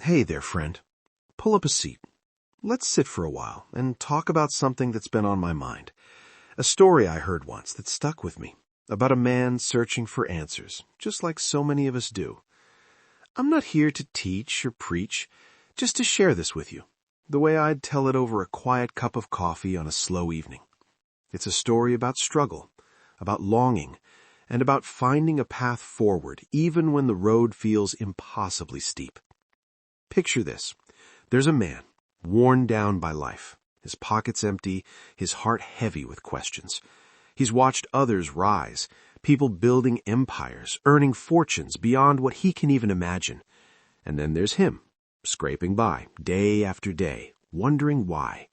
Hey there, friend. Pull up a seat. Let's sit for a while and talk about something that's been on my mind. A story I heard once that stuck with me about a man searching for answers, just like so many of us do. I'm not here to teach or preach, just to share this with you, the way I'd tell it over a quiet cup of coffee on a slow evening. It's a story about struggle, about longing, and about finding a path forward even when the road feels impossibly steep. Picture this. There's a man, worn down by life, his pockets empty, his heart heavy with questions. He's watched others rise, people building empires, earning fortunes beyond what he can even imagine. And then there's him, scraping by, day after day, wondering why.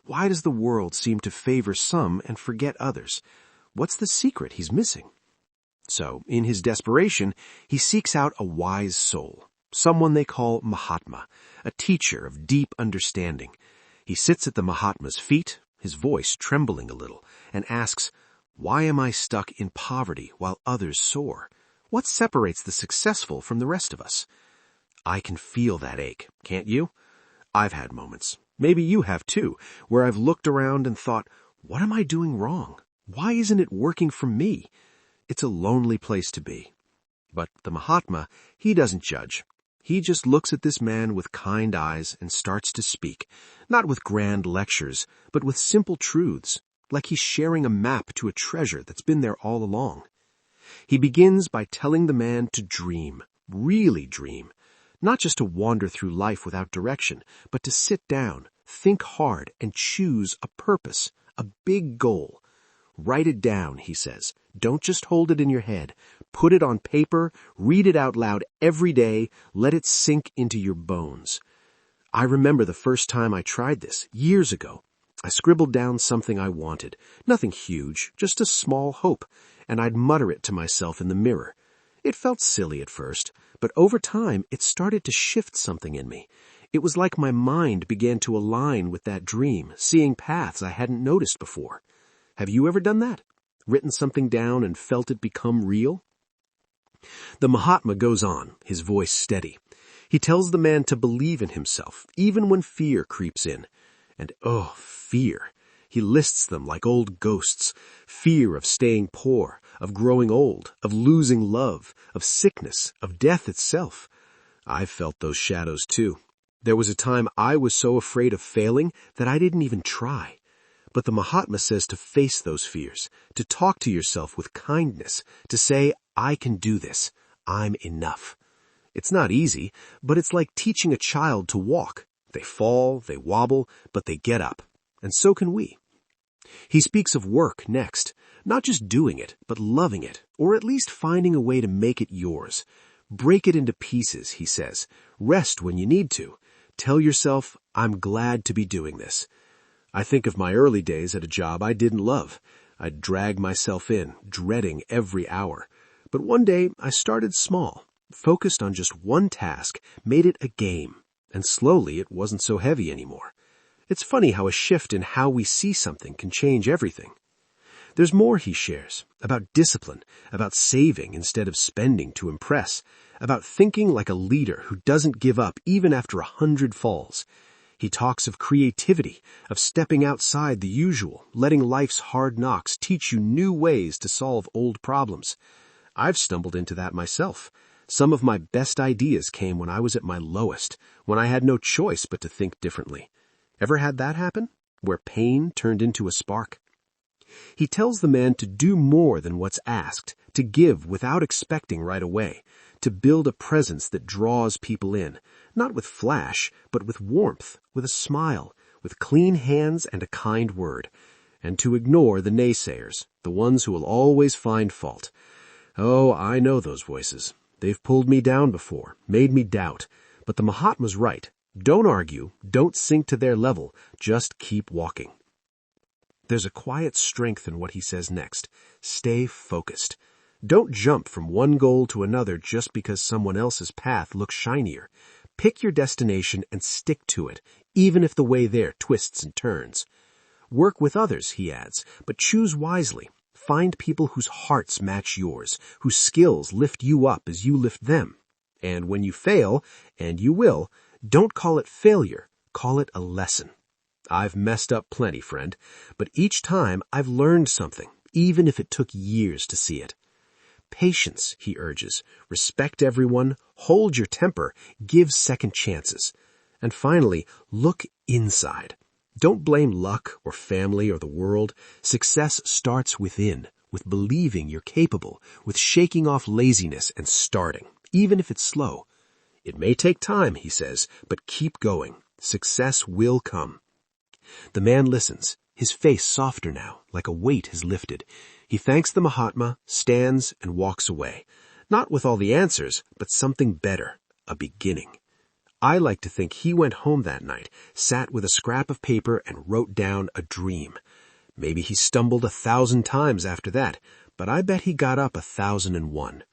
Why does the world seem to favor some and forget others? What's the secret he's missing? So, in his desperation, he seeks out a wise soul. Someone they call Mahatma, a teacher of deep understanding. He sits at the Mahatma's feet, his voice trembling a little, and asks, "Why am I stuck in poverty while others soar? What separates the successful from the rest of us?" I can feel that ache, can't you? I've had moments, maybe you have too, where I've looked around and thought, what am I doing wrong? Why isn't it working for me? It's a lonely place to be. But the Mahatma, he doesn't judge. He just looks at this man with kind eyes and starts to speak, not with grand lectures, but with simple truths, like he's sharing a map to a treasure that's been there all along. He begins by telling the man to dream, really dream, not just to wander through life without direction, but to sit down, think hard, and choose a purpose, a big goal. Write it down, he says. Don't just hold it in your head. Put it on paper, read it out loud every day, let it sink into your bones. I remember the first time I tried this, years ago. I scribbled down something I wanted, nothing huge, just a small hope, and I'd mutter it to myself in the mirror. It felt silly at first, but over time it started to shift something in me. It was like my mind began to align with that dream, seeing paths I hadn't noticed before. Have you ever done that? Written something down and felt it become real? The Mahatma goes on, his voice steady. He tells the man to believe in himself, even when fear creeps in. And fear. He lists them like old ghosts. Fear of staying poor, of growing old, of losing love, of sickness, of death itself. I've felt those shadows too. There was a time I was so afraid of failing that I didn't even try. But the Mahatma says to face those fears, to talk to yourself with kindness, to say, I can do this. I'm enough. It's not easy, but it's like teaching a child to walk. They fall, they wobble, but they get up. And so can we. He speaks of work next, not just doing it, but loving it, or at least finding a way to make it yours. Break it into pieces, he says. Rest when you need to. Tell yourself, I'm glad to be doing this. I think of my early days at a job I didn't love. I'd drag myself in, dreading every hour. But one day I started small, focused on just one task, made it a game, and slowly it wasn't so heavy anymore. It's funny how a shift in how we see something can change everything. There's more he shares, about discipline, about saving instead of spending to impress, about thinking like a leader who doesn't give up even after 100 falls. He talks of creativity, of stepping outside the usual, letting life's hard knocks teach you new ways to solve old problems. I've stumbled into that myself. Some of my best ideas came when I was at my lowest, when I had no choice but to think differently. Ever had that happen? Where pain turned into a spark? He tells the man to do more than what's asked, to give without expecting right away, to build a presence that draws people in, not with flash, but with warmth, with a smile, with clean hands and a kind word, and to ignore the naysayers, the ones who will always find fault. Oh, I know those voices. They've pulled me down before, made me doubt, but the Mahatma's right. Don't argue, don't sink to their level, just keep walking. There's a quiet strength in what he says next. Stay focused. Don't jump from one goal to another just because someone else's path looks shinier. Pick your destination and stick to it, even if the way there twists and turns. Work with others, he adds, but choose wisely. Find people whose hearts match yours, whose skills lift you up as you lift them. And when you fail, and you will, don't call it failure. Call it a lesson. I've messed up plenty, friend, but each time I've learned something, even if it took years to see it. Patience, he urges. Respect everyone, hold your temper, give second chances. And finally, look inside. Don't blame luck or family or the world. Success starts within, with believing you're capable, with shaking off laziness and starting, even if it's slow. It may take time, he says, but keep going. Success will come. The man listens, his face softer now, like a weight has lifted. He thanks the Mahatma, stands, and walks away. Not with all the answers, but something better, a beginning. I like to think he went home that night, sat with a scrap of paper and wrote down a dream. Maybe he stumbled 1,000 times after that, but I bet he got up 1,001.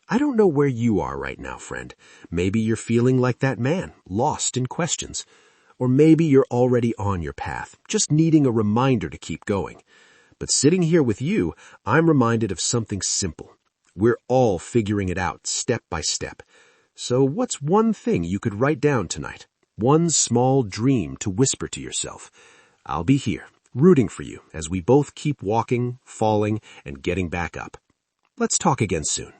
I don't know where you are right now, friend. Maybe you're feeling like that man, lost in questions. Or maybe you're already on your path, just needing a reminder to keep going. But sitting here with you, I'm reminded of something simple. We're all figuring it out step by step. So what's one thing you could write down tonight? One small dream to whisper to yourself. I'll be here, rooting for you as we both keep walking, falling, and getting back up. Let's talk again soon.